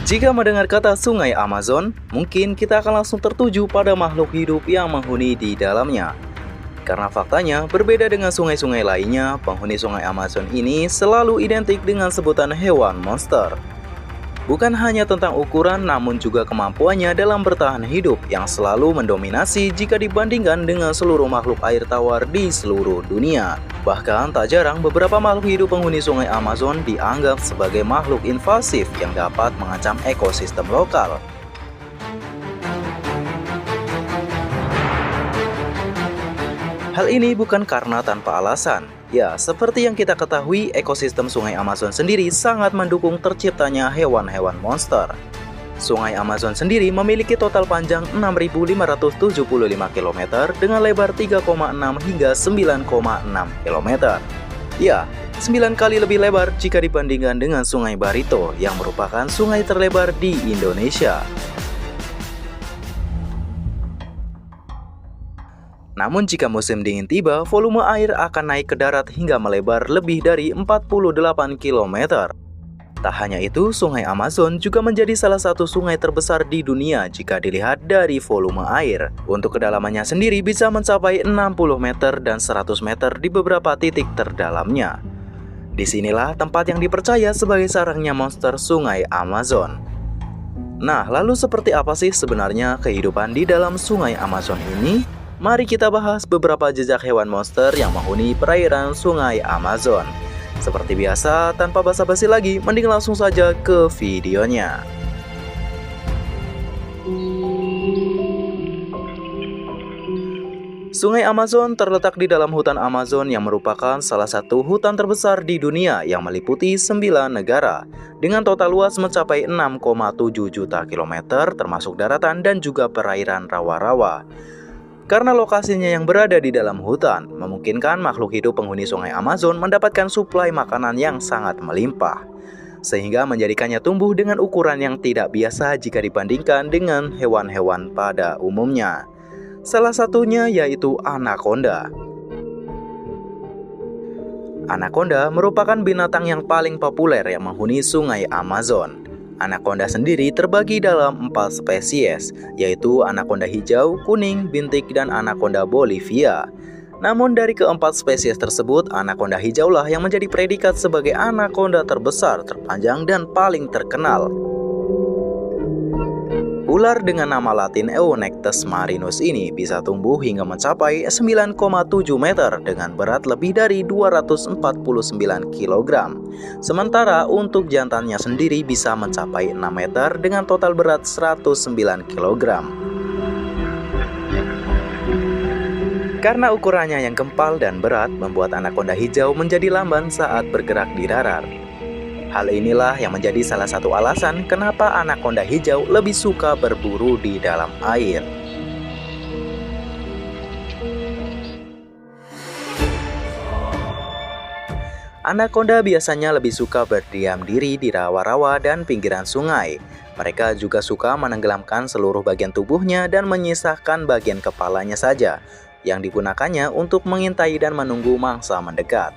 Jika mendengar kata Sungai Amazon, mungkin kita akan langsung tertuju pada makhluk hidup yang menghuni di dalamnya. Karena faktanya, berbeda dengan sungai-sungai lainnya, penghuni Sungai Amazon ini selalu identik dengan sebutan hewan monster. Bukan hanya tentang ukuran, namun juga kemampuannya dalam bertahan hidup yang selalu mendominasi jika dibandingkan dengan seluruh makhluk air tawar di seluruh dunia. Bahkan tak jarang beberapa makhluk hidup penghuni Sungai Amazon dianggap sebagai makhluk invasif yang dapat mengancam ekosistem lokal. Hal ini bukan karena tanpa alasan. Ya, seperti yang kita ketahui, ekosistem Sungai Amazon sendiri sangat mendukung terciptanya hewan-hewan monster. Sungai Amazon sendiri memiliki total panjang 6.575 km dengan lebar 3,6 hingga 9,6 km. Ya, 9 kali lebih lebar jika dibandingkan dengan Sungai Barito yang merupakan sungai terlebar di Indonesia. Namun jika musim dingin tiba, volume air akan naik ke darat hingga melebar lebih dari 48 km. Tak hanya itu, Sungai Amazon juga menjadi salah satu sungai terbesar di dunia jika dilihat dari volume air. Untuk kedalamannya sendiri bisa mencapai 60 meter dan 100 meter di beberapa titik terdalamnya. Disinilah tempat yang dipercaya sebagai sarangnya monster Sungai Amazon. Nah, lalu seperti apa sih sebenarnya kehidupan di dalam Sungai Amazon ini? Mari kita bahas beberapa jejak hewan monster yang menghuni perairan Sungai Amazon. Seperti biasa, tanpa basa-basi lagi, mending langsung saja ke videonya. Sungai Amazon terletak di dalam hutan Amazon yang merupakan salah satu hutan terbesar di dunia yang meliputi 9 negara dengan total luas mencapai 6,7 juta kilometer termasuk daratan dan juga perairan rawa-rawa. Karena lokasinya yang berada di dalam hutan, memungkinkan makhluk hidup penghuni Sungai Amazon mendapatkan suplai makanan yang sangat melimpah, sehingga menjadikannya tumbuh dengan ukuran yang tidak biasa jika dibandingkan dengan hewan-hewan pada umumnya. Salah satunya yaitu anaconda. Anaconda merupakan binatang yang paling populer yang menghuni Sungai Amazon. Anaconda sendiri terbagi dalam 4 spesies, yaitu anaconda hijau, kuning, bintik, dan anaconda Bolivia. Namun dari keempat spesies tersebut, anaconda hijaulah yang menjadi predikat sebagai anaconda terbesar, terpanjang, dan paling terkenal. Ular dengan nama latin Eunectes marinus ini bisa tumbuh hingga mencapai 9,7 meter dengan berat lebih dari 249 kg. Sementara untuk jantannya sendiri bisa mencapai 6 meter dengan total berat 109 kg. Karena ukurannya yang gempal dan berat, membuat anaconda hijau menjadi lamban saat bergerak di darat. Hal inilah yang menjadi salah satu alasan kenapa anaconda hijau lebih suka berburu di dalam air. Anaconda biasanya lebih suka berdiam diri di rawa-rawa dan pinggiran sungai. Mereka juga suka menenggelamkan seluruh bagian tubuhnya dan menyisakan bagian kepalanya saja, yang digunakannya untuk mengintai dan menunggu mangsa mendekat.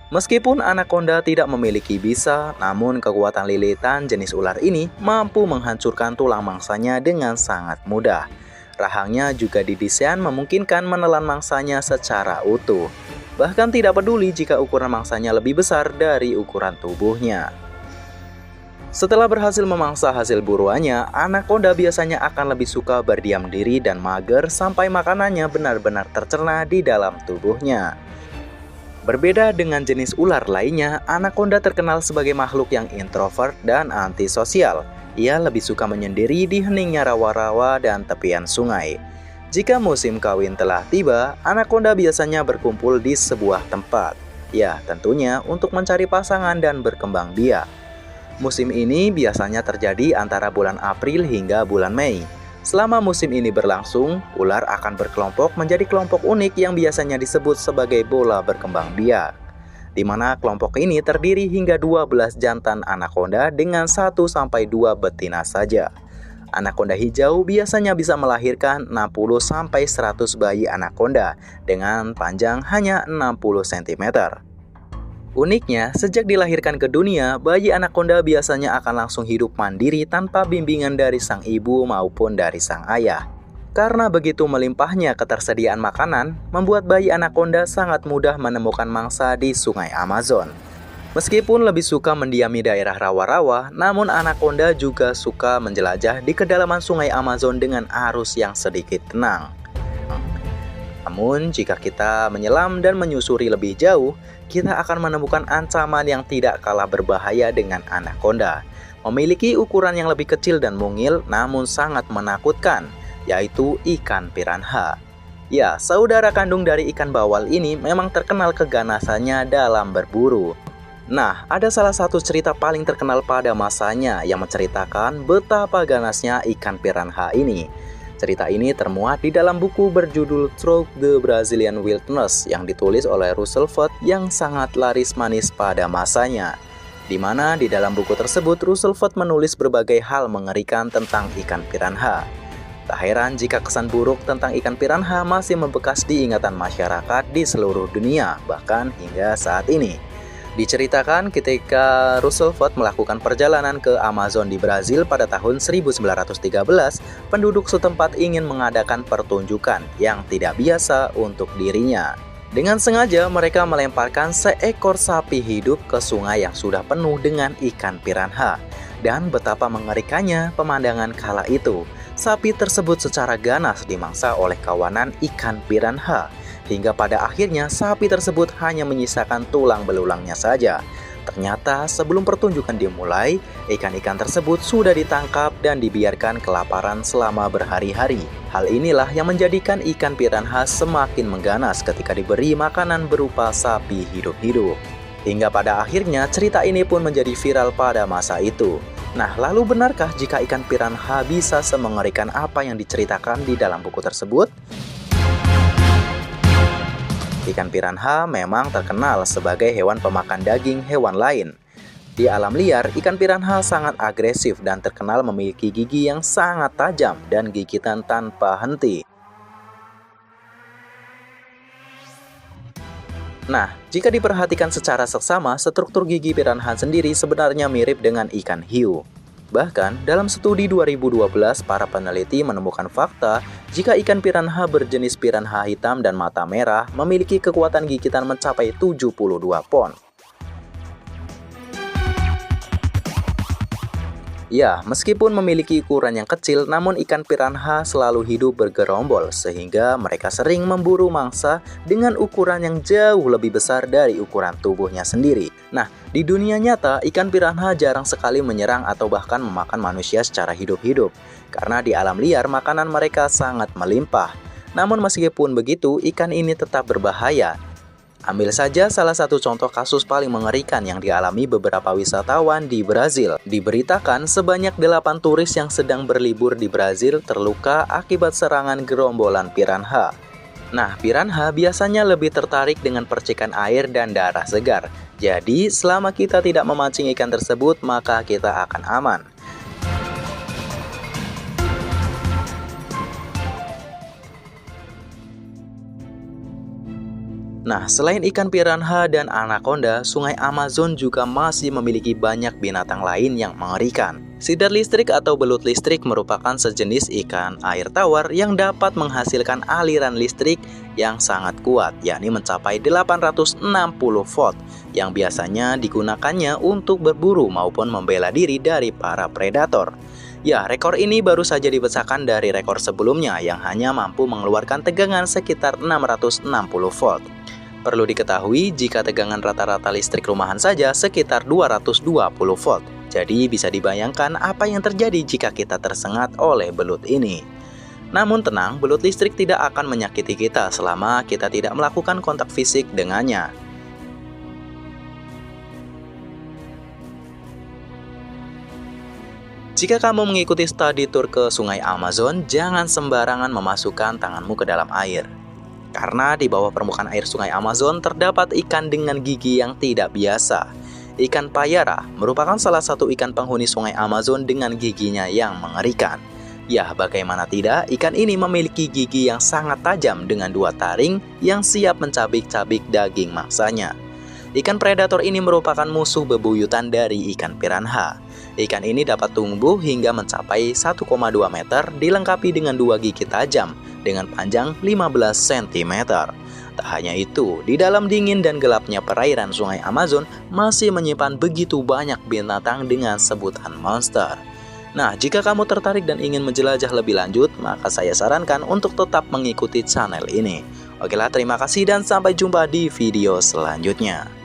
Meskipun anaconda tidak memiliki bisa, namun kekuatan lilitan jenis ular ini mampu menghancurkan tulang mangsanya dengan sangat mudah. Rahangnya juga didesain memungkinkan menelan mangsanya secara utuh. Bahkan tidak peduli jika ukuran mangsanya lebih besar dari ukuran tubuhnya. Setelah berhasil memangsa hasil buruannya, anaconda biasanya akan lebih suka berdiam diri dan mager sampai makanannya benar-benar tercerna di dalam tubuhnya. Berbeda dengan jenis ular lainnya, anaconda terkenal sebagai makhluk yang introvert dan antisosial. Ia lebih suka menyendiri di heningnya rawa-rawa dan tepian sungai. Jika musim kawin telah tiba, anaconda biasanya berkumpul di sebuah tempat. Ya, tentunya untuk mencari pasangan dan berkembang biak. Musim ini biasanya terjadi antara bulan April hingga bulan Mei. Selama musim ini berlangsung, ular akan berkelompok menjadi kelompok unik yang biasanya disebut sebagai bola berkembang biak, di mana kelompok ini terdiri hingga 12 jantan anaconda dengan 1-2 betina saja. Anaconda hijau biasanya bisa melahirkan 60-100 bayi anaconda dengan panjang hanya 60 cm. Uniknya, sejak dilahirkan ke dunia, bayi anaconda biasanya akan langsung hidup mandiri tanpa bimbingan dari sang ibu maupun dari sang ayah. Karena begitu melimpahnya ketersediaan makanan, membuat bayi anaconda sangat mudah menemukan mangsa di Sungai Amazon. Meskipun lebih suka mendiami daerah rawa-rawa, namun anaconda juga suka menjelajah di kedalaman Sungai Amazon dengan arus yang sedikit tenang. Namun, jika kita menyelam dan menyusuri lebih jauh, kita akan menemukan ancaman yang tidak kalah berbahaya dengan anaconda. Memiliki ukuran yang lebih kecil dan mungil, namun sangat menakutkan, yaitu ikan piranha. Ya, saudara kandung dari ikan bawal ini memang terkenal keganasannya dalam berburu. Nah, ada salah satu cerita paling terkenal pada masanya yang menceritakan betapa ganasnya ikan piranha ini. Cerita ini termuat di dalam buku berjudul Through the Brazilian Wilderness yang ditulis oleh Russell Ford yang sangat laris manis pada masanya. Di mana di dalam buku tersebut Russell Ford menulis berbagai hal mengerikan tentang ikan piranha. Tak heran jika kesan buruk tentang ikan piranha masih membekas di ingatan masyarakat di seluruh dunia, bahkan hingga saat ini. Diceritakan ketika Russell Ford melakukan perjalanan ke Amazon di Brazil pada tahun 1913, penduduk setempat ingin mengadakan pertunjukan yang tidak biasa untuk dirinya. Dengan sengaja mereka melemparkan seekor sapi hidup ke sungai yang sudah penuh dengan ikan piranha. Dan betapa mengerikannya pemandangan kala itu. Sapi tersebut secara ganas dimangsa oleh kawanan ikan piranha. Hingga pada akhirnya sapi tersebut hanya menyisakan tulang belulangnya saja. Ternyata sebelum pertunjukan dimulai, ikan-ikan tersebut sudah ditangkap dan dibiarkan kelaparan selama berhari-hari. Hal inilah yang menjadikan ikan piranha semakin mengganas ketika diberi makanan berupa sapi hidup-hidup. Hingga pada akhirnya cerita ini pun menjadi viral pada masa itu. Nah, lalu benarkah jika ikan piranha bisa semengerikan apa yang diceritakan di dalam buku tersebut? Ikan piranha memang terkenal sebagai hewan pemakan daging hewan lain. Di alam liar, ikan piranha sangat agresif dan terkenal memiliki gigi yang sangat tajam dan gigitan tanpa henti. Nah, jika diperhatikan secara seksama, struktur gigi piranha sendiri sebenarnya mirip dengan ikan hiu. Bahkan, dalam studi 2012, para peneliti menemukan fakta jika ikan piranha berjenis piranha hitam dan mata merah memiliki kekuatan gigitan mencapai 72 pon. Ya, meskipun memiliki ukuran yang kecil, namun ikan piranha selalu hidup bergerombol sehingga mereka sering memburu mangsa dengan ukuran yang jauh lebih besar dari ukuran tubuhnya sendiri. Nah, di dunia nyata, ikan piranha jarang sekali menyerang atau bahkan memakan manusia secara hidup-hidup karena di alam liar makanan mereka sangat melimpah. Namun meskipun begitu, ikan ini tetap berbahaya. Ambil saja salah satu contoh kasus paling mengerikan yang dialami beberapa wisatawan di Brazil. Diberitakan sebanyak 8 turis yang sedang berlibur di Brazil terluka akibat serangan gerombolan piranha. Nah, piranha biasanya lebih tertarik dengan percikan air dan darah segar. Jadi, selama kita tidak memancing ikan tersebut, maka kita akan aman. Nah, selain ikan piranha dan anaconda, Sungai Amazon juga masih memiliki banyak binatang lain yang mengerikan. Sidat listrik atau belut listrik merupakan sejenis ikan air tawar yang dapat menghasilkan aliran listrik yang sangat kuat, yakni mencapai 860 volt, yang biasanya digunakannya untuk berburu maupun membela diri dari para predator. Ya, rekor ini baru saja dipecahkan dari rekor sebelumnya yang hanya mampu mengeluarkan tegangan sekitar 660 volt. Perlu diketahui jika tegangan rata-rata listrik rumahan saja sekitar 220 volt. Jadi bisa dibayangkan apa yang terjadi jika kita tersengat oleh belut ini. Namun tenang, belut listrik tidak akan menyakiti kita selama kita tidak melakukan kontak fisik dengannya. Jika kamu mengikuti study tour ke Sungai Amazon, jangan sembarangan memasukkan tanganmu ke dalam air. Karena di bawah permukaan air Sungai Amazon terdapat ikan dengan gigi yang tidak biasa. Ikan payara merupakan salah satu ikan penghuni Sungai Amazon dengan giginya yang mengerikan. Ya, bagaimana tidak, ikan ini memiliki gigi yang sangat tajam dengan 2 taring yang siap mencabik-cabik daging mangsanya. Ikan predator ini merupakan musuh bebuyutan dari ikan piranha. Ikan ini dapat tumbuh hingga mencapai 1,2 meter dilengkapi dengan 2 gigi tajam dengan panjang 15 cm. Tak hanya itu, di dalam dingin dan gelapnya perairan Sungai Amazon masih menyimpan begitu banyak binatang dengan sebutan monster. Nah, jika kamu tertarik dan ingin menjelajah lebih lanjut, maka saya sarankan untuk tetap mengikuti channel ini. Okelah, terima kasih dan sampai jumpa di video selanjutnya.